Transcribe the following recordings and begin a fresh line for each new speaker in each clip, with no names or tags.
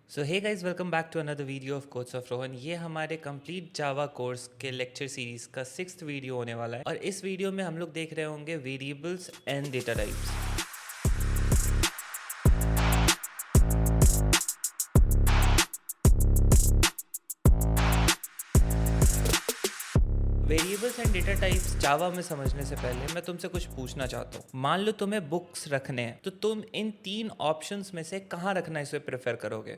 So hey guys, welcome back to another video of codes of Rohan. ये हमारे complete Java course के lecture series का 6th video होने वाला है और इस वीडियो में हम लोग देख रहे होंगे variables and data types. Variables and data types Java में समझने से पहले मैं तुमसे कुछ पूछना चाहता हूँ। मान लो तुम्हें बुक्स रखने हैं, तो तुम इन 3 ऑप्शंस में से कहाँ रखना इसे प्रेफर करोगे?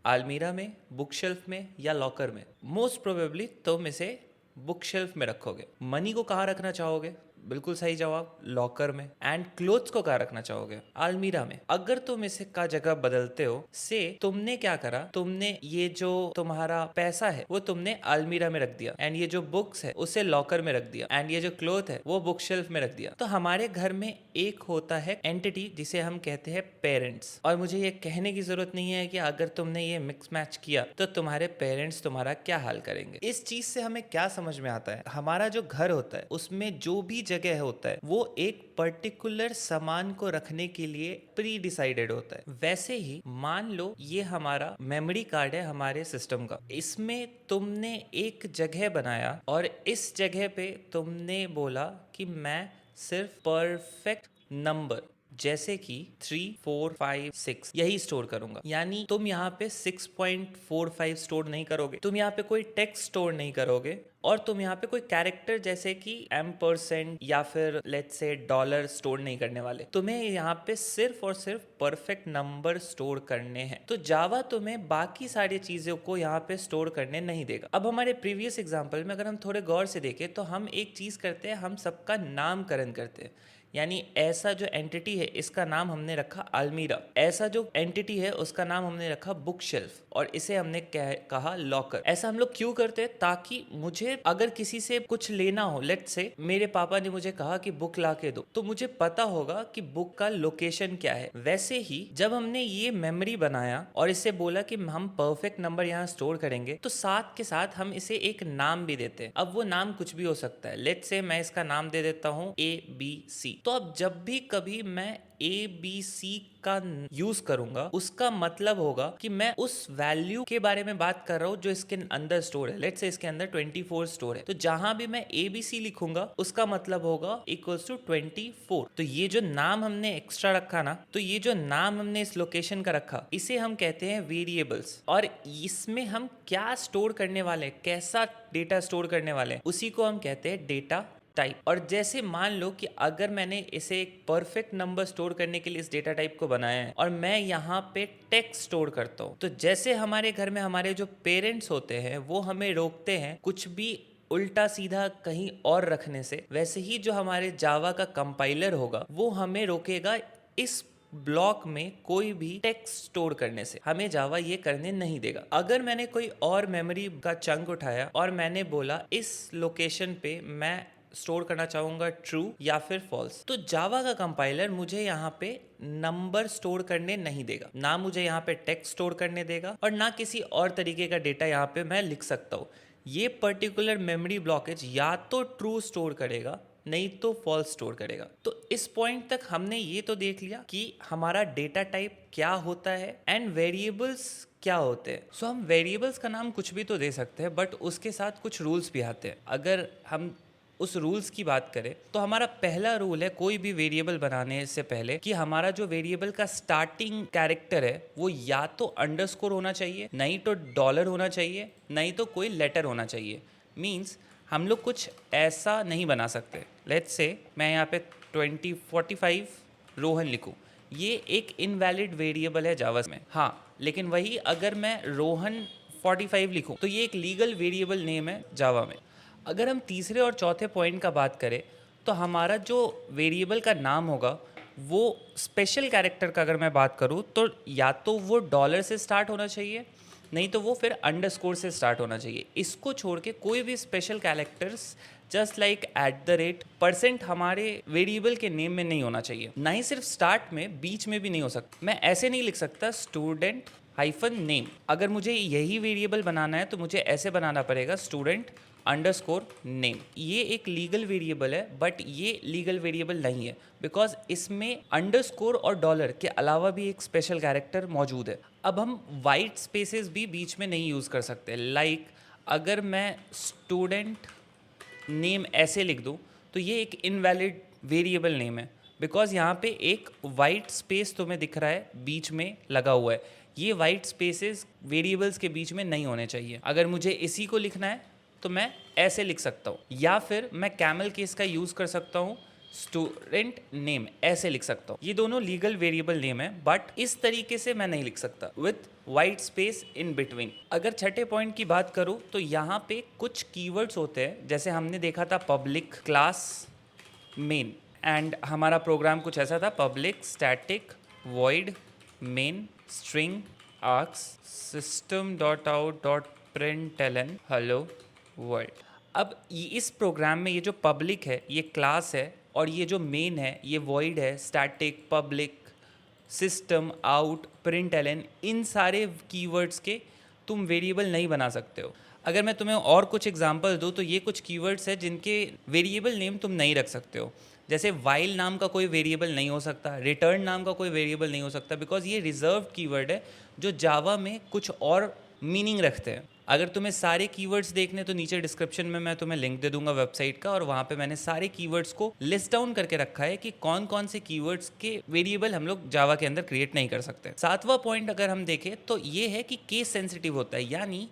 अलमीरा में, बुक शेल्फ में या लॉकर में? मोस्ट प्रोबेबली तुम इसे बुक शेल्फ में रखोगे। मनी को कहाँ रखना चाहोगे? बिल्कुल सही जवाब, लॉकर में। एंड क्लोथ्स को कहाँ रखना चाहोगे? अलमीरा में। अगर तुम इसे का जगह बदलते हो से तुमने क्या करा, तुमने ये जो तुम्हारा पैसा है वो तुमने अलमीरा में रख दिया, एंड ये जो बुक्स है उसे लॉकर में रख दिया, एंड ये जो क्लोथ है वो बुक शेल्फ में रख दिया। तो हमारे घर में एक होता है एंटिटी जिसे हम कहते हैं पेरेंट्स। और मुझे ये कहने की जरूरत नहीं है कि अगर तुमने ये मिक्स मैच किया तो तुम्हारे पेरेंट्स तुम्हारा क्या हाल करेंगे। इस चीज से हमें क्या समझ में आता है, हमारा जो घर होता है उसमें जो भी जगह होता है वो एक पर्टिकुलर सामान को रखने के लिए प्री डिसाइडेड होता है। वैसे ही मान लो ये हमारा मेमोरी कार्ड है हमारे सिस्टम का, इसमें तुमने एक जगह बनाया और इस जगह पे तुमने बोला कि मैं सिर्फ परफेक्ट नंबर जैसे कि 3, 4, 5, 6 यही स्टोर करूंगा। यानी तुम यहाँ पे 6.45 स्टोर नहीं करोगे, तुम यहाँ पे कोई टेक्स्ट स्टोर नहीं करोगे, और तुम यहाँ पे कोई कैरेक्टर जैसे कि %, या फिर लेट्स से डॉलर स्टोर नहीं करने वाले। तुम्हें यहाँ पे सिर्फ और सिर्फ परफेक्ट नंबर स्टोर करने हैं। तो जावा तुम्हें बाकी सारी चीजों को यहाँ पे स्टोर करने नहीं देगा। अब हमारे प्रीवियस एग्जाम्पल में अगर हम थोड़े गौर से देखें तो हम एक चीज करते हैं, हम सबका नामकरण करते हैं। यानी ऐसा जो एंटिटी है इसका नाम हमने रखा अलमीरा, ऐसा जो एंटिटी है उसका नाम हमने रखा बुक शेल्फ, और इसे हमने कहा लॉकर। ऐसा हम लोग क्यों करते हैं? ताकि मुझे अगर किसी से कुछ लेना हो, लेट्स से मेरे पापा ने मुझे कहा कि बुक ला के दो, तो मुझे पता होगा कि बुक का लोकेशन क्या है। वैसे ही जब हमने ये मेमोरी बनाया और इसे बोला कि हम परफेक्ट नंबर यहाँ स्टोर करेंगे, तो साथ के साथ हम इसे एक नाम भी देते हैं। अब वो नाम कुछ भी हो सकता है। लेट्स से मैं इसका नाम दे देता हूँ ABC। तो अब जब भी कभी मैं ABC का यूज करूंगा उसका मतलब होगा कि मैं उस वैल्यू के बारे में बात कर रहा हूं जो इसके अंदर स्टोर है। लेट्स से इसके अंदर 24 स्टोर है, तो जहां भी मैं ABC लिखूंगा उसका मतलब होगा इक्वल्स टू 24। तो ये जो नाम हमने एक्स्ट्रा रखा ना, तो ये जो नाम हमने इस लोकेशन का रखा, इसे हम कहते हैं वेरिएबल्स। और इसमें हम क्या स्टोर करने वाले हैं, कैसा डेटा स्टोर करने वाले हैं, उसी को हम कहते हैं डेटा टाइप। और जैसे मान लो कि अगर मैंने इसे एक परफेक्ट नंबर स्टोर करने के लिए इस डेटा टाइप को बनाया है और मैं यहाँ पे टेक्स्ट स्टोर करता हूँ, तो जैसे हमारे घर में हमारे जो पेरेंट्स होते हैं वो हमें रोकते हैं कुछ भी उल्टा सीधा कहीं और रखने से, वैसे ही जो हमारे जावा का कंपाइलर होगा वो हमें रोकेगा इस ब्लॉक में कोई भी टेक्स्ट स्टोर करने से। हमें जावा ये करने नहीं देगा। अगर मैंने कोई और मेमोरी का चंक उठाया और मैंने बोला इस लोकेशन पे मैं स्टोर करना चाहूंगा ट्रू या फिर फॉल्स, तो जावा का कंपाइलर मुझे यहाँ पे नंबर स्टोर करने नहीं देगा, ना मुझे यहाँ पे टेक्स्ट स्टोर करने देगा, और ना किसी और तरीके का डेटा यहाँ पे मैं लिख सकता हूँ। ये पर्टिकुलर मेमोरी ब्लॉकेज या तो ट्रू स्टोर करेगा नहीं तो फॉल्स स्टोर करेगा। तो इस पॉइंट तक हमने ये तो देख लिया कि हमारा डेटा टाइप क्या होता है एंड वेरिएबल्स क्या होते हैं। सो हम वेरिएबल्स का नाम कुछ भी तो दे सकते हैं, बट उसके साथ कुछ रूल्स भी आते हैं। अगर हम उस रूल्स की बात करें तो हमारा पहला रूल है कोई भी वेरिएबल बनाने से पहले कि हमारा जो वेरिएबल का स्टार्टिंग कैरेक्टर है वो या तो अंडरस्कोर होना चाहिए, नहीं तो डॉलर होना चाहिए, नहीं तो कोई लेटर होना चाहिए। मीन्स हम लोग कुछ ऐसा नहीं बना सकते। लेट्स से मैं यहाँ पे 2045 रोहन लिखूँ, ये एक इनवैलिड वेरिएबल है जावा में। हाँ, लेकिन वही अगर मैं रोहन 45 लिखूँ तो ये एक लीगल वेरिएबल नेम है जावा में। अगर हम तीसरे और चौथे पॉइंट का बात करें तो हमारा जो वेरिएबल का नाम होगा वो स्पेशल कैरेक्टर का अगर मैं बात करूँ तो या तो वो डॉलर से स्टार्ट होना चाहिए, नहीं तो वो फिर अंडरस्कोर से स्टार्ट होना चाहिए। इसको छोड़ के कोई भी स्पेशल कैरेक्टर्स जस्ट लाइक %, हमारे वेरिएबल के नेम में नहीं होना चाहिए। ना ही सिर्फ स्टार्ट में, बीच में भी नहीं हो सकता। मैं ऐसे नहीं लिख सकता स्टूडेंट -नेम। अगर मुझे यही वेरिएबल बनाना है तो मुझे ऐसे बनाना पड़ेगा स्टूडेंट अंडरस्कोर नेम। ये एक लीगल वेरिएबल है, बट ये लीगल वेरिएबल नहीं है बिकॉज इसमें अंडरस्कोर और डॉलर के अलावा भी एक स्पेशल कैरेक्टर मौजूद है। अब हम वाइट स्पेसेस भी बीच में नहीं यूज़ कर सकते। लाइक अगर मैं स्टूडेंट नेम ऐसे लिख दूँ तो ये एक इनवैलिड वेरिएबल नेम है बिकॉज यहाँ पे एक वाइट स्पेस तुम्हें दिख रहा है बीच में लगा हुआ है। ये वाइट स्पेसेस वेरिएबल्स के बीच में नहीं होने चाहिए। अगर मुझे इसी को लिखना है तो मैं ऐसे लिख सकता हूँ, या फिर मैं कैमल केस का यूज़ कर सकता हूँ, स्टूडेंट नेम ऐसे लिख सकता हूँ। ये दोनों लीगल वेरिएबल नेम है, बट इस तरीके से मैं नहीं लिख सकता with white space in between. अगर छठे पॉइंट की बात करूँ तो यहाँ पे कुछ कीवर्ड्स होते हैं, जैसे हमने देखा था पब्लिक, क्लास, मेन, एंड हमारा प्रोग्राम कुछ ऐसा था, public static void main string arcs system dot out dot println hello world. अब इस प्रोग्राम में ये जो पब्लिक है ये क्लास है, और ये जो मेन है ये वॉइड है, static, public, system, out, println, इन सारे कीवर्ड्स के तुम वेरिएबल नहीं बना सकते हो। अगर मैं तुम्हें और कुछ एग्जांपल दूँ तो ये कुछ कीवर्ड्स हैं जिनके वेरिएबल नेम तुम नहीं रख सकते हो। जैसे वाइल नाम का कोई वेरिएबल नहीं हो सकता, रिटर्न नाम का कोई वेरिएबल नहीं हो सकता, बिकॉज ये रिजर्व कीवर्ड है जो जावा में कुछ और मीनिंग रखते हैं। अगर तुम्हें सारे कीवर्ड्स देखने तो नीचे डिस्क्रिप्शन में मैं तुम्हें लिंक दे दूंगा वेबसाइट का, और वहाँ पे मैंने सारे कीवर्ड्स को लिस्ट डाउन करके रखा है कि कौन कौन से कीवर्ड्स के वेरिएबल हम लोग जावा के अंदर क्रिएट नहीं कर सकते। सातवां पॉइंट अगर हम देखें तो ये है कि केस सेंसिटिव होता है, यानी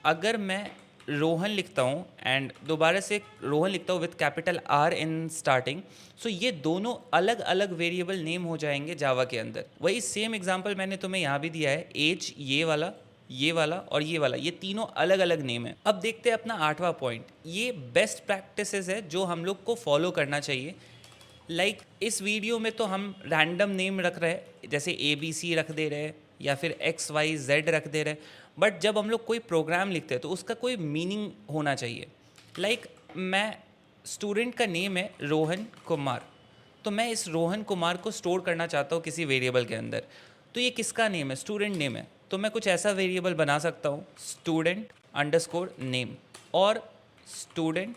अगर मैं रोहन लिखता हूँ एंड दोबारा से रोहन लिखता हूँ with capital R in starting, so ये दोनों अलग अलग वेरिएबल नेम हो जाएंगे जावा के अंदर। वही सेम एग्जांपल मैंने तुम्हें यहाँ भी दिया है, एज ये वाला और ये वाला, ये तीनों अलग अलग नेम है। अब देखते हैं अपना आठवां पॉइंट। ये बेस्ट प्रैक्टिसेस है जो हम लोग को फॉलो करना चाहिए। लाइक इस वीडियो में तो हम रैंडम नेम रख रहे हैं, जैसे ABC रख दे रहे हैं या फिर XYZ रख दे रहे हैं, बट जब हम लोग कोई प्रोग्राम लिखते हैं तो उसका कोई मीनिंग होना चाहिए। लाइक मैं स्टूडेंट का नेम है रोहन कुमार, तो मैं इस रोहन कुमार को स्टोर करना चाहता हूँ किसी वेरिएबल के अंदर, तो ये किसका नेम है? स्टूडेंट नेम है। तो मैं कुछ ऐसा वेरिएबल बना सकता हूँ स्टूडेंट अंडरस्कोर नेम और स्टूडेंट,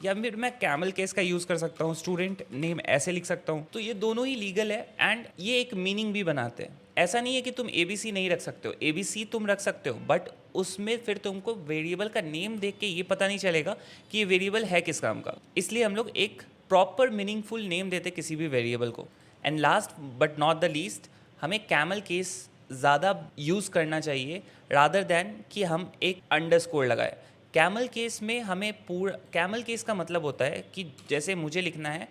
या फिर मैं कैमल केस का यूज़ कर सकता हूँ, स्टूडेंट नेम ऐसे लिख सकता हूँ। तो ये दोनों ही लीगल है एंड ये एक मीनिंग भी बनाते हैं। ऐसा नहीं है कि तुम ABC नहीं रख सकते हो, ABC तुम रख सकते हो, बट उसमें फिर तुमको वेरिएबल का नेम देख के ये पता नहीं चलेगा कि ये वेरिएबल है किस काम का। इसलिए हम लोग एक प्रॉपर मीनिंगफुल नेम देते किसी भी वेरिएबल को। And last but not the least, हमें कैमल केस ज़्यादा यूज़ करना चाहिए रादर दैन कि हम एक अंडरस्कोर लगाए। कैमल केस में हमें कैमल केस का मतलब होता है कि जैसे मुझे लिखना है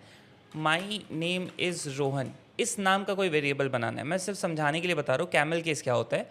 माई नेम इज़ रोहन, इस नाम का कोई वेरिएबल बनाना है। मैं सिर्फ समझाने के लिए बता रहा हूँ कैमल केस क्या होता है।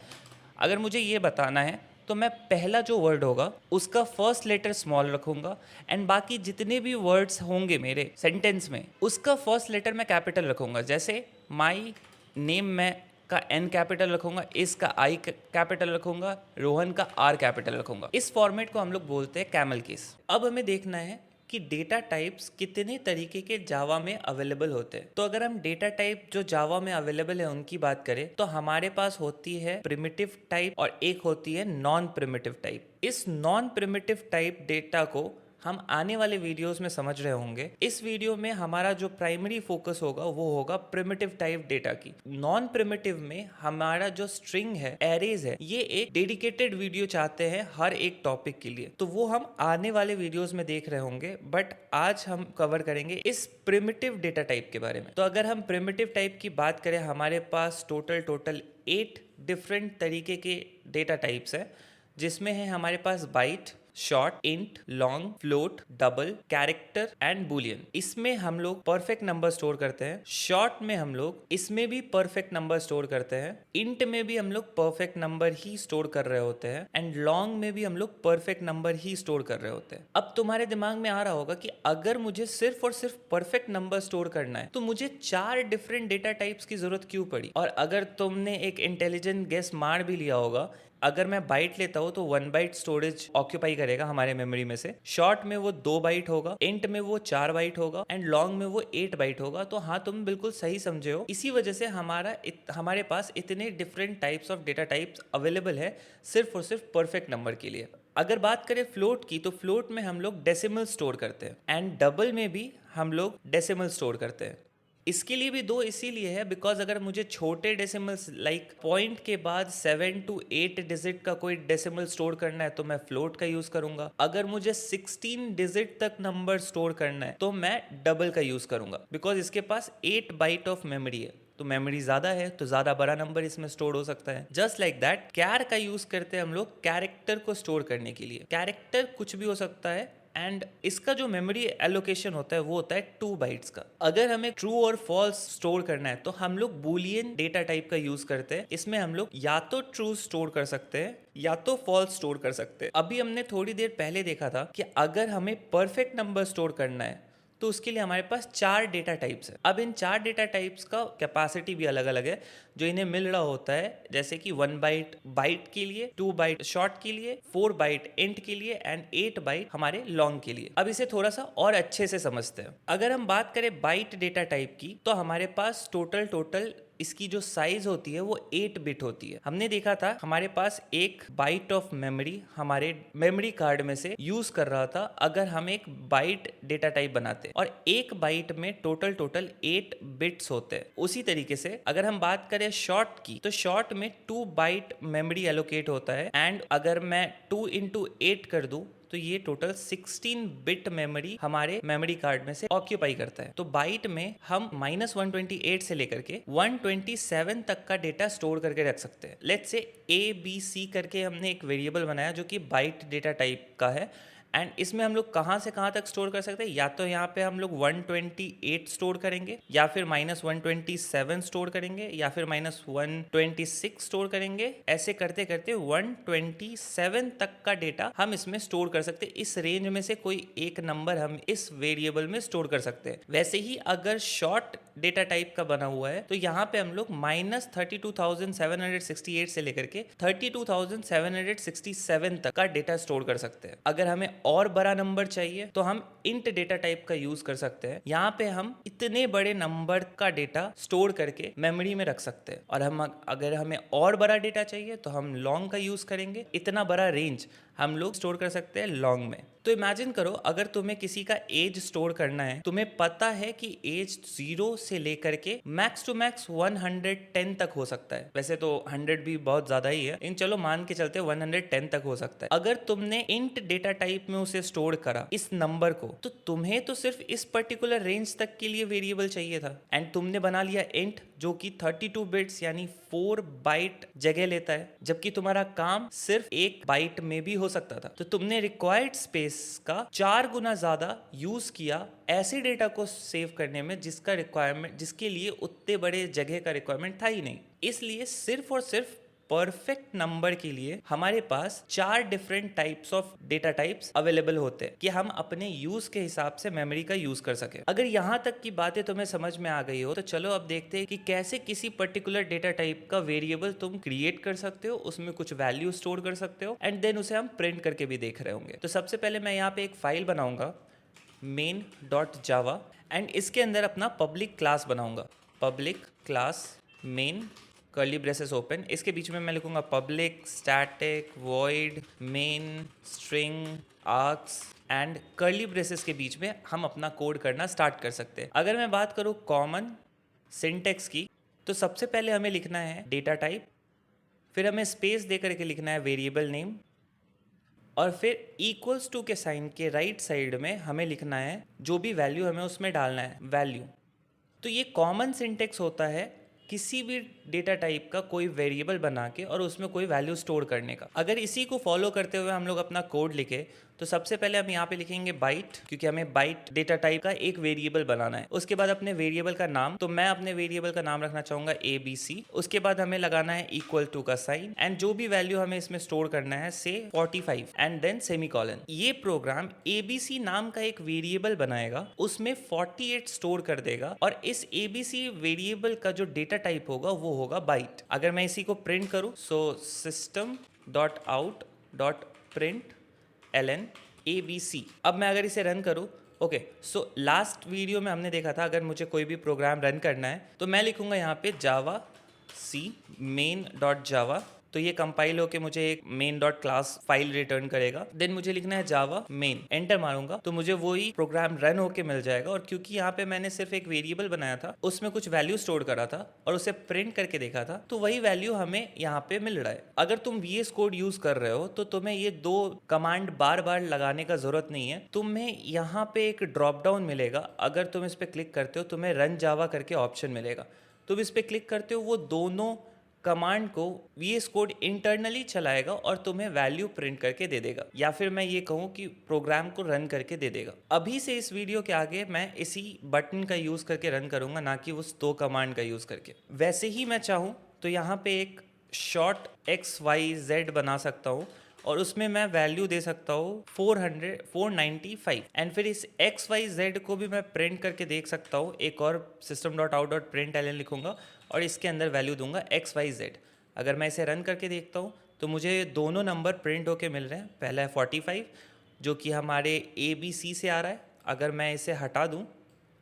अगर मुझे ये बताना है तो मैं पहला जो वर्ड होगा उसका फर्स्ट लेटर स्मॉल रखूँगा एंड बाकी जितने भी वर्ड्स होंगे मेरे सेंटेंस में उसका फर्स्ट लेटर मैं कैपिटल रखूँगा। जैसे माई नेम में का N कैपिटल रखूंगा, इसका I कैपिटल रखूंगा, रोहन का R कैपिटल रखूंगा। इस फॉर्मेट को हम लोग बोलते हैं कैमल केस। अब हमें देखना है कि डेटा टाइप्स कितने तरीके के जावा में अवेलेबल होते हैं। तो अगर हम डेटा टाइप जो जावा में अवेलेबल है उनकी बात करें तो हमारे पास होती है प्रिमिटिव टाइप और एक होती है नॉन प्रिमिटिव टाइप। इस नॉन प्रिमिटिव टाइप डेटा को हम आने वाले वीडियोस में समझ रहे होंगे। इस वीडियो में हमारा जो प्राइमरी फोकस होगा वो होगा प्रिमिटिव टाइप डेटा की। नॉन प्रिमिटिव में हमारा जो स्ट्रिंग है, एरेज है, ये एक डेडिकेटेड वीडियो चाहते हैं हर एक टॉपिक के लिए, तो वो हम आने वाले वीडियोस में देख रहे होंगे। बट आज हम कवर करेंगे इस प्रिमिटिव डेटा टाइप के बारे में। तो अगर हम प्रिमिटिव टाइप की बात करें, हमारे पास टोटल 8 डिफरेंट तरीके के डेटा टाइप्स है, जिसमें है हमारे पास byte, short, int, long, float, double, character and boolean. इसमें हम लोग परफेक्ट नंबर स्टोर करते हैं। शॉर्ट में हम लोग इसमें भी परफेक्ट नंबर स्टोर करते हैं। इंट में भी हम लोग परफेक्ट नंबर ही स्टोर कर रहे होते हैं एंड लॉन्ग में भी हम लोग परफेक्ट नंबर ही स्टोर कर रहे होते हैं। अब तुम्हारे दिमाग में आ रहा होगा कि अगर मुझे सिर्फ और सिर्फ परफेक्ट नंबर स्टोर करना है तो मुझे 4 डिफरेंट डेटा टाइप्स की जरूरत क्यों पड़ी? और अगर तुमने एक इंटेलिजेंट गेस मार भी लिया होगा, अगर मैं बाइट लेता हूँ तो 1 बाइट स्टोरेज ऑक्यूपाई करेगा हमारे मेमोरी में से, शॉर्ट में वो 2 बाइट होगा, इंट में वो 4 बाइट होगा एंड लॉन्ग में वो 8 बाइट होगा। तो हाँ, तुम बिल्कुल सही समझे हो। इसी वजह से हमारे पास इतने different types of data types available है सिर्फ और सिर्फ परफेक्ट नंबर के लिए। अगर बात करें फ्लोट की, तो फ्लोट में हम लोग डेसिमल स्टोर करते हैं एंड डबल में भी हम लोग डेसिमल स्टोर करते हैं। इसके लिए भी दो इसीलिए है बिकॉज अगर मुझे छोटे डेसिमल्स लाइक पॉइंट के बाद 7 to 8 डिजिट का कोई डेसिमल स्टोर करना है तो मैं फ्लोट का यूज करूंगा। अगर मुझे 16 डिजिट तक नंबर स्टोर करना है तो मैं डबल का यूज करूंगा बिकॉज इसके पास 8 बाइट ऑफ मेमोरी है, तो मेमोरी ज्यादा है तो ज्यादा बड़ा नंबर इसमें स्टोर हो सकता है। जस्ट लाइक दैट कैर का यूज करते हैं हम लोग कैरेक्टर को स्टोर करने के लिए। कैरेक्टर कुछ भी हो सकता है एंड इसका जो मेमोरी एलोकेशन होता है वो होता है 2 बाइट्स का। अगर हमें ट्रू और फॉल्स स्टोर करना है तो हम लोग बूलियन डेटा टाइप का यूज करते हैं। इसमें हम लोग या तो ट्रू स्टोर कर सकते हैं या तो फॉल्स स्टोर कर सकते हैं। अभी हमने थोड़ी देर पहले देखा था कि अगर हमें परफेक्ट नंबर स्टोर करना है तो उसके लिए हमारे पास 4 डेटा टाइप्स है। अब इन 4 डेटा टाइप्स का कैपेसिटी भी अलग अलग है जो इन्हें मिल रहा होता है, जैसे कि 1 बाइट बाइट के लिए, 2 बाइट शॉर्ट के लिए, 4 बाइट इंट के लिए एंड 8 बाइट हमारे लॉन्ग के लिए। अब इसे थोड़ा सा और अच्छे से समझते हैं। अगर हम बात करें बाइट डेटा टाइप की तो हमारे पास टोटल इसकी जो साइज होती है वो 8 बिट होती है। हमने देखा था हमारे पास एक बाइट ऑफ मेमोरी हमारे मेमोरी कार्ड में से यूज कर रहा था अगर हम एक बाइट डेटा टाइप बनाते, और एक बाइट में टोटल 8 बिट्स होते हैं। उसी तरीके से अगर हम बात करें शॉर्ट की तो शॉर्ट में 2 बाइट मेमोरी एलोकेट होता है एंड अगर मैं 2 into 8 कर दूं तो ये टोटल 16 बिट मेमोरी हमारे मेमोरी कार्ड में से ऑक्यूपाई करता है। तो बाइट में हम -128 से लेकर के 127 तक का डेटा स्टोर करके रख सकते हैं। लेट्स से ABC करके हमने एक वेरिएबल बनाया जो कि बाइट डेटा टाइप का है एंड इसमें हम लोग कहाँ से कहाँ तक स्टोर कर सकते हैं। या तो यहाँ पे हम लोग 128 स्टोर करेंगे या फिर -127 स्टोर करेंगे या फिर -126 स्टोर करेंगे। ऐसे करते करते 127 तक का डेटा हम इसमें स्टोर कर सकते हैं। इस रेंज में से कोई एक नंबर हम इस वेरिएबल में स्टोर कर सकते हैं। वैसे ही अगर शॉर्ट डेटा टाइप का बना हुआ है तो यहाँ पे हम लोग -32,768 से लेकर के 32,767 तक का डेटा स्टोर कर सकते हैं। अगर हमें और बड़ा नंबर चाहिए तो हम इंट डेटा टाइप का यूज कर सकते हैं। यहाँ पे हम इतने बड़े नंबर का डेटा स्टोर करके मेमोरी में रख सकते हैं। और हम अगर हमें और बड़ा डेटा चाहिए तो हम लॉन्ग का यूज करेंगे। इतना बड़ा रेंज हम लोग स्टोर कर सकते हैं लॉन्ग में। तो इमेजिन करो अगर तुम्हें किसी का एज स्टोर करना है, तुम्हें पता है कि एज 0 से लेकर के मैक्स टू मैक्स 110 तक हो सकता है। वैसे तो 100 भी बहुत ज्यादा ही है, इन चलो मान के चलते 110 तक हो सकता है। अगर तुमने इंट डेटा टाइप में उसे स्टोर करा इस नंबर को, तो तुम्हें तो सिर्फ इस पर्टिकुलर रेंज तक के लिए वेरिएबल चाहिए था एंड तुमने बना लिया इंट जो कि 32 बिट्स यानी 4 बाइट जगह लेता है, जबकि तुम्हारा काम सिर्फ 1 बाइट में भी हो सकता था। तो तुमने रिक्वायर्ड स्पेस का 4 गुना ज्यादा यूज किया ऐसे डेटा को सेव करने में जिसका रिक्वायरमेंट, जिसके लिए उतने बड़े जगह का रिक्वायरमेंट था ही नहीं। इसलिए सिर्फ और सिर्फ परफेक्ट नंबर के लिए हमारे पास 4 different types of data types available होते हैं कि हम अपने यूज के हिसाब से मेमोरी का यूज कर सके। अगर यहाँ तक की बातें तुम्हें समझ में आ गई हो तो चलो अब देखते हैं कि कैसे किसी पर्टिकुलर डेटा टाइप का वेरिएबल तुम क्रिएट कर सकते हो, उसमें कुछ वैल्यू स्टोर कर सकते हो एंड देन उसे हम प्रिंट करके भी देख रहे होंगे। तो सबसे पहले मैं यहाँ पे एक फाइल बनाऊंगा main.java एंड इसके अंदर अपना पब्लिक क्लास बनाऊंगा। Public class main curly braces open, इसके बीच में मैं लिखूंगा public static void main string arcs and curly braces के बीच में हम अपना कोड करना स्टार्ट कर सकते हैं। अगर मैं बात करूं कॉमन सिंटेक्स की तो सबसे पहले हमें लिखना है डेटा टाइप, फिर हमें स्पेस दे करके लिखना है वेरिएबल नेम और फिर इक्वल्स टू के साइन के राइट साइड में हमें लिखना है जो भी वैल्यू हमें उसमें डालना है वैल्यू। तो ये कॉमन सिंटेक्स होता है किसी भी डेटा टाइप का कोई वेरिएबल बना के और उसमें कोई वैल्यू स्टोर करने का। अगर इसी को फॉलो करते हुए हम लोग अपना कोड लिखे तो सबसे पहले हम यहाँ पे लिखेंगे बाइट, क्योंकि हमें बाइट डेटा टाइप का एक वेरिएबल बनाना है। उसके बाद अपने वेरिएबल का नाम, तो मैं अपने वेरिएबल का नाम रखना चाहूंगा ABC। उसके बाद हमें लगाना है इक्वल टू का साइन एंड जो भी वैल्यू हमें इसमें स्टोर करना है से 45 एंड देन सेमीकोलन। ये प्रोग्राम ABC नाम का एक वेरिएबल बनाएगा, उसमें 48 स्टोर कर देगा और इस ABC वेरिएबल का जो डेटा टाइप होगा वो होगा बाइट। अगर मैं इसी को प्रिंट करूं सो system.out.println ABC। अब मैं अगर इसे रन करूं, ओके सो लास्ट वीडियो में हमने देखा था अगर मुझे कोई भी प्रोग्राम रन करना है तो मैं लिखूंगा यहाँ पे जावा सी main.java तो ये कंपाइल होके मुझे एक main dot class file return करेगा। देन मुझे लिखना है जावा मेन, एंटर मारूंगा तो मुझे वही प्रोग्राम रन होके मिल जाएगा। और क्योंकि यहाँ पे मैंने सिर्फ एक वेरिएबल बनाया था, उसमें कुछ वैल्यू स्टोर करा था और उसे प्रिंट करके देखा था, तो वही वैल्यू हमें यहाँ पे मिल रहा है। अगर तुम VS कोड यूज कर रहे हो तो तुम्हें ये 2 कमांड बार बार लगाने का जरूरत नहीं है। तुम्हें यहाँ पे एक ड्रॉप डाउन मिलेगा, अगर तुम इस पे क्लिक करते हो तुम्हें रन जावा करके ऑप्शन मिलेगा। तुम इस पे क्लिक करते हो, वो दोनों कमांड को VS कोड इंटरनली चलाएगा और तुम्हें वैल्यू प्रिंट करके दे देगा, या फिर मैं ये कहूँ कि प्रोग्राम को रन करके दे देगा। अभी से इस वीडियो के आगे मैं इसी बटन का यूज़ करके रन करूँगा, ना कि उस 2 कमांड का यूज़ करके। वैसे ही मैं चाहूँ तो यहाँ पे एक शॉर्ट XYZ बना सकता हूँ और उसमें मैं वैल्यू दे सकता हूँ 495 एंड फिर इस XYZ को भी मैं प्रिंट करके देख सकता हूँ। एक और system.out.println लिखूंगा और इसके अंदर वैल्यू दूंगा XYZ। अगर मैं इसे रन करके देखता हूँ तो मुझे दोनों नंबर प्रिंट होके मिल रहे हैं। पहला है 45 जो कि हमारे ABC से आ रहा है। अगर मैं इसे हटा दूँ,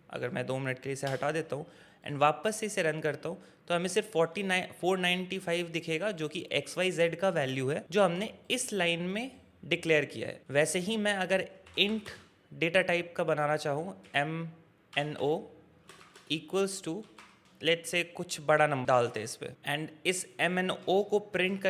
अगर मैं 2 मिनट के लिए इसे हटा देता हूँ एंड वापस से इसे रन करता हूँ तो हमें सिर्फ 495 दिखेगा, जो कि XYZ का वैल्यू है जो हमने इस लाइन में डिक्लेयर किया है। वैसे ही मैं अगर इंट डेटा टाइप का बनाना चाहूँ, MNO equals to let's say कुछ बड़ा नंबर डालते हैं इस पर, एंड इस MNO को प्रिंट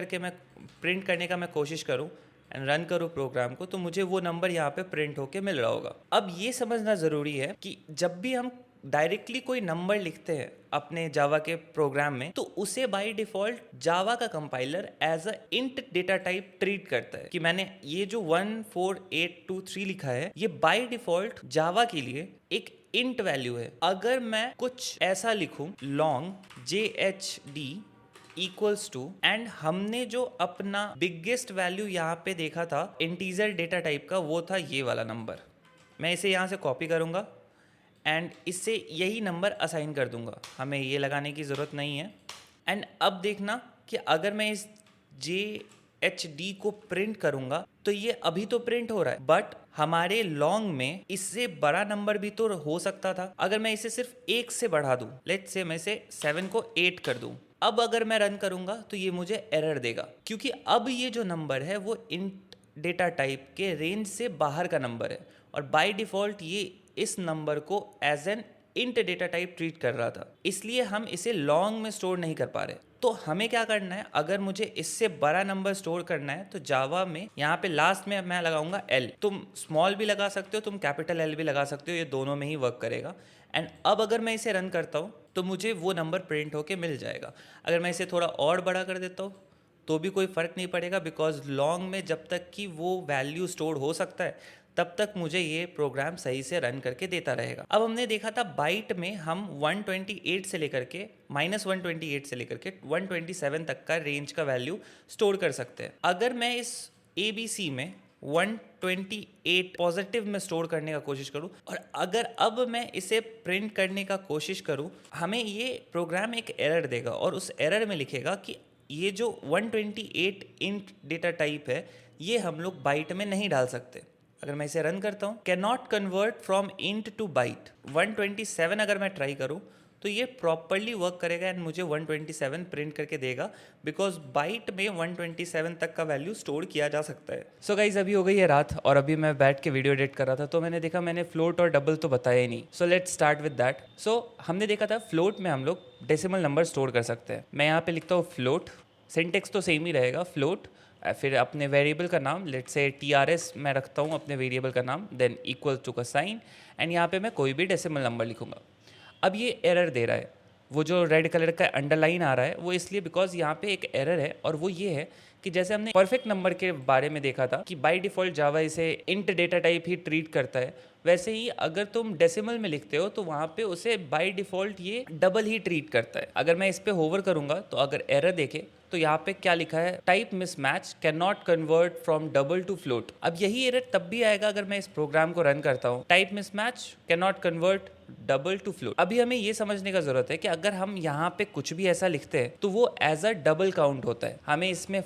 करने का मैं कोशिश करूँ एंड रन करूँ प्रोग्राम को, तो मुझे वो नंबर यहाँ पे प्रिंट होके मिल रहा होगा। अब ये समझना ज़रूरी है कि जब भी हम डायरेक्टली कोई नंबर लिखते हैं अपने जावा के प्रोग्राम में, तो उसे बाय डिफ़ॉल्ट जावा का compiler as a int data type treat करता है। कि मैंने ये जो 14823 लिखा है, ये बाय डिफ़ॉल्ट जावा के लिए एक इंट वैल्यू है। अगर मैं कुछ ऐसा लिखूं long JHD equals to, and हमने जो अपना बिगेस्ट वैल्यू यहाँ पे देखा था इंटीजर डेटा टाइप का, वो था ये वाला नंबर। मैं इसे यहाँ से कॉपी करूँगा एंड इससे यही नंबर असाइन कर दूंगा, हमें ये लगाने की ज़रूरत नहीं है। एंड अब देखना कि अगर मैं इस JHD को प्रिंट करूंगा तो ये अभी तो प्रिंट हो रहा है, बट हमारे लॉन्ग में इससे बड़ा नंबर भी तो हो सकता था। अगर मैं इसे सिर्फ 1 से बढ़ा दूं, लेट्स से मैं इसे 7 को 8 कर दूं, अब अगर मैं रन करूंगा तो ये मुझे एरर देगा, क्योंकि अब ये जो नंबर है वो इंट डेटा टाइप के रेंज से बाहर का नंबर है और बाय डिफ़ॉल्ट ये इस नंबर को as an int data type treat कर रहा था, इसलिए हम इसे लॉन्ग में स्टोर नहीं कर पा रहे। तो हमें क्या करना है, अगर मुझे इससे बड़ा नंबर स्टोर करना है तो जावा में यहाँ पे लास्ट में मैं लगाऊंगा L। तुम स्मॉल भी लगा सकते हो, तुम कैपिटल L भी लगा सकते हो, ये दोनों में ही वर्क करेगा। एंड अब अगर मैं इसे रन करता हूँ तो मुझे वो नंबर प्रिंट होके मिल जाएगा। अगर मैं इसे थोड़ा और बड़ा कर देता हूँ तो भी कोई फ़र्क नहीं पड़ेगा, बिकॉज लॉन्ग में जब तक कि वो वैल्यू स्टोर हो सकता है तब तक मुझे ये प्रोग्राम सही से रन करके देता रहेगा। अब हमने देखा था बाइट में हम 128 से लेकर के -128 से लेकर के 127 तक का रेंज का वैल्यू स्टोर कर सकते हैं। अगर मैं इस ABC में 128 पॉजिटिव में स्टोर करने का कोशिश करूं और अगर अब मैं इसे प्रिंट करने का कोशिश करूं, हमें ये प्रोग्राम एक एरर देगा और उस एरर में लिखेगा कि ये जो 128 इंट डेटा टाइप है ये हम लोग बाइट में नहीं डाल सकते। अगर मैं इसे रन करता हूँ, cannot convert from int to byte. 127 अगर मैं ट्राई करूँ तो ये प्रॉपरली वर्क करेगा एंड मुझे 127 प्रिंट करके देगा, बिकॉज बाइट में 127 तक का वैल्यू स्टोर किया जा सकता है। सो गाइज अभी हो गई है रात और अभी मैं बैठ के वीडियो एडिट कर रहा था, तो मैंने देखा मैंने फ्लोट और डबल तो बताया ही नहीं। So let's start with that. So हमने देखा था फ्लोट में हम लोग डेसिमल नंबर स्टोर कर सकते हैं। मैं यहाँ पे लिखता हूँ फ्लोट, सिंटेक्स तो सेम ही रहेगा, फ्लोट, फिर अपने वेरिएबल का नाम लेट्स से TRS मैं रखता हूँ अपने वेरिएबल का नाम, देन इक्वल टू का साइन, एंड यहाँ पे मैं कोई भी डेसिमल नंबर लिखूँगा। अब ये एरर दे रहा है, वो जो रेड कलर का अंडरलाइन आ रहा है वो इसलिए बिकॉज यहाँ पे एक एरर है, और वो ये है कि जैसे हमने परफेक्ट नंबर के बारे में देखा था कि बाय डिफ़ॉल्ट जावा इसे इंट डेटा टाइप ही ट्रीट करता है, वैसे ही अगर तुम डेसिमल में लिखते हो तो वहाँ पे उसे बाय डिफ़ॉल्ट ये डबल ही ट्रीट करता है। अगर मैं इस पे होवर करूँगा तो अगर एरर देखे तो यहाँ पे क्या लिखा है, type mismatch, can not convert from double two float. अब यही एरर तब भी आएगा अगर मैं इस प्रोग्राम को रन करता हूँ, type mismatch, can not convert double two float. अभी हमें ये समझने का जरूरत है कि अगर हम यहाँ पे कुछ भी ऐसा लिखते हैं तो वो एज अ डबल काउंट होता है। हमें इसमें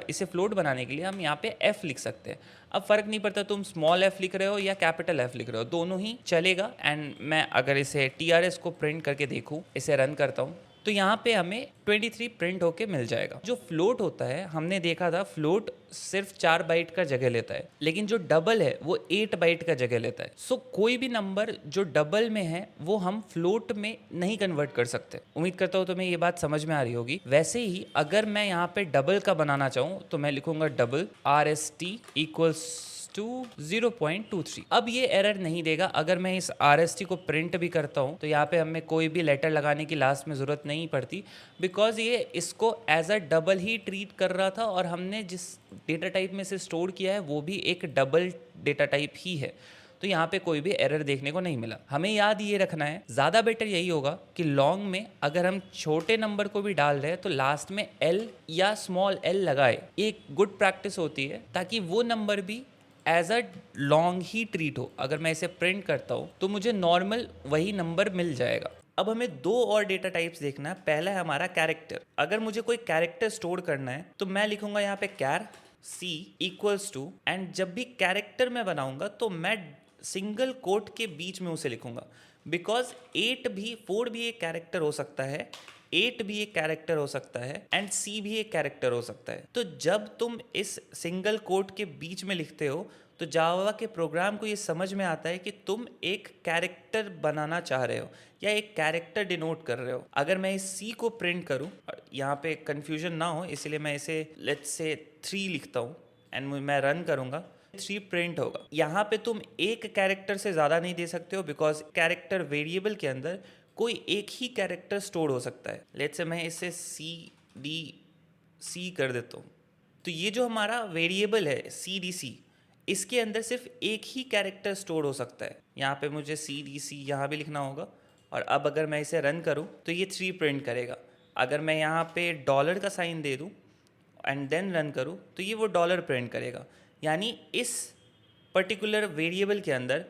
इसे फ्लोट बनाने के लिए हम यहाँ पे F लिख सकते हैं। अब फर्क नहीं पड़ता तुम स्मॉल f लिख रहे हो या कैपिटल F लिख रहे हो, दोनों ही चलेगा। एंड मैं अगर इसे TRS को प्रिंट करके देखूँ, इसे रन करता हूँ तो यहाँ पे हमें 23 प्रिंट होके मिल जाएगा। जो फ्लोट होता है, हमने देखा था फ्लोट सिर्फ 4 बाइट का जगह लेता है, लेकिन जो डबल है वो 8 बाइट का जगह लेता है। सो कोई भी नंबर जो डबल में है वो हम फ्लोट में नहीं कन्वर्ट कर सकते। उम्मीद करता हूँ तुम्हें ये बात समझ में आ रही होगी। वैसे ही अगर मैं यहाँ पे डबल का बनाना चाहूँ तो मैं लिखूंगा डबल RST इक्वल्स टू 0.23। अब ये एरर नहीं देगा। अगर मैं इस RST को प्रिंट भी करता हूँ तो यहाँ पे हमें कोई भी लेटर लगाने की लास्ट में ज़रूरत नहीं पड़ती, बिकॉज ये इसको एज अ डबल ही ट्रीट कर रहा था और हमने जिस डेटा टाइप में से स्टोर किया है वो भी एक डबल डेटा टाइप ही है। तो यहाँ पे कोई भी एरर देखने को नहीं मिला। हमें याद ये रखना है, ज़्यादा बेटर यही होगा कि लॉन्ग में अगर हम छोटे नंबर को भी डाल रहे हैं तो लास्ट में L या स्मॉल l लगाए। एक गुड प्रैक्टिस होती है ताकि वो नंबर भी एज अ लॉन्ग ही ट्रीट हो। अगर मैं इसे प्रिंट करता हूँ तो मुझे नॉर्मल वही नंबर मिल जाएगा। अब हमें दो और डेटा टाइप्स देखना है। पहला है हमारा कैरेक्टर। अगर मुझे कोई कैरेक्टर स्टोर करना है तो मैं लिखूंगा यहाँ पे कैर C इक्वल्स टू, एंड जब भी कैरेक्टर मैं बनाऊंगा तो मैं सिंगल कोट के बीच में उसे लिखूंगा, बिकॉज 4 भी एक कैरेक्टर हो सकता है, 8 भी एक कैरेक्टर हो सकता है, एंड C भी एक कैरेक्टर हो सकता है। तो जब तुम इस सिंगल कोट के बीच में लिखते हो तो जावा के प्रोग्राम को ये समझ में आता है कि तुम एक कैरेक्टर बनाना चाह रहे हो या एक कैरेक्टर डिनोट कर रहे हो। अगर मैं इस C को प्रिंट करूं, यहाँ पे कंफ्यूजन ना हो इसलिए मैं इसे लेट्स से 3 लिखता हूँ एंड मैं रन करूँगा, 3 प्रिंट होगा। यहाँ पे तुम एक कैरेक्टर से ज़्यादा नहीं दे सकते हो, बिकॉज कैरेक्टर वेरिएबल के अंदर कोई एक ही कैरेक्टर स्टोर हो सकता है। लेट्स से मैं इसे CDC कर देता हूँ। तो ये जो हमारा वेरिएबल है CDC, इसके अंदर सिर्फ एक ही कैरेक्टर स्टोर हो सकता है। यहाँ पे मुझे CDC यहाँ भी लिखना होगा, और अब अगर मैं इसे रन करूँ तो ये 3 प्रिंट करेगा। अगर मैं यहाँ पे डॉलर का साइन दे दूँ एंड देन रन करूँ तो ये वो डॉलर प्रिंट करेगा। यानी इस पर्टिकुलर वेरिएबल के अंदर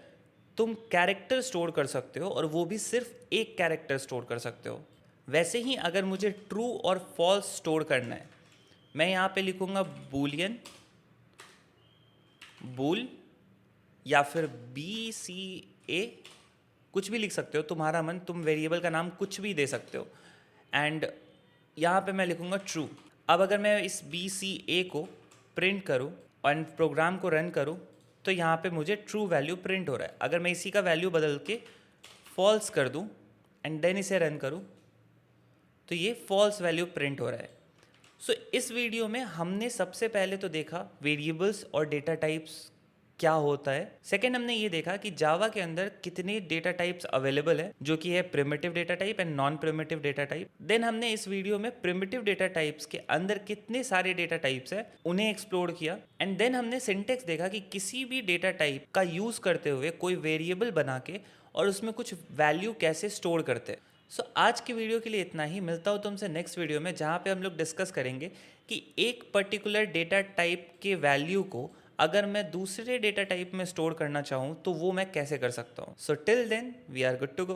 तुम कैरेक्टर स्टोर कर सकते हो, और वो भी सिर्फ एक कैरेक्टर स्टोर कर सकते हो। वैसे ही अगर मुझे ट्रू और फॉल्स स्टोर करना है, मैं यहाँ पे लिखूँगा बूलियन बूल या फिर BCA, कुछ भी लिख सकते हो, तुम्हारा मन, तुम वेरिएबल का नाम कुछ भी दे सकते हो। एंड यहाँ पे मैं लिखूँगा ट्रू। अब अगर मैं इस BCA को प्रिंट करूँ और प्रोग्राम को रन करूँ तो यहाँ पे मुझे ट्रू वैल्यू प्रिंट हो रहा है। अगर मैं इसी का वैल्यू बदल के फॉल्स कर दूँ एंड देन इसे रन करूँ तो ये फॉल्स वैल्यू प्रिंट हो रहा है। सो इस वीडियो में हमने सबसे पहले तो देखा वेरिएबल्स और डेटा टाइप्स क्या होता है। सेकेंड हमने ये देखा कि जावा के अंदर कितने डेटा टाइप्स अवेलेबल है, जो कि है primitive data type and non primitive data type. Then हमने इस वीडियो में प्रिमिटिव डेटा टाइप्स के अंदर कितने सारे डेटा टाइप्स है उन्हें एक्सप्लोर किया। एंड देन हमने सिंटेक्स देखा कि किसी भी डेटा टाइप का यूज करते हुए कोई वेरिएबल बना के और उसमें कुछ वैल्यू कैसे स्टोर करते हैं। सो आज की वीडियो के लिए इतना ही। मिलता हूँ तुमसे नेक्स्ट वीडियो में, जहाँ पे हम लोग डिस्कस करेंगे कि एक पर्टिकुलर डेटा टाइप के वैल्यू को अगर मैं दूसरे डेटा टाइप में स्टोर करना चाहूँ तो वो मैं कैसे कर सकता हूँ। So till then we are good to go.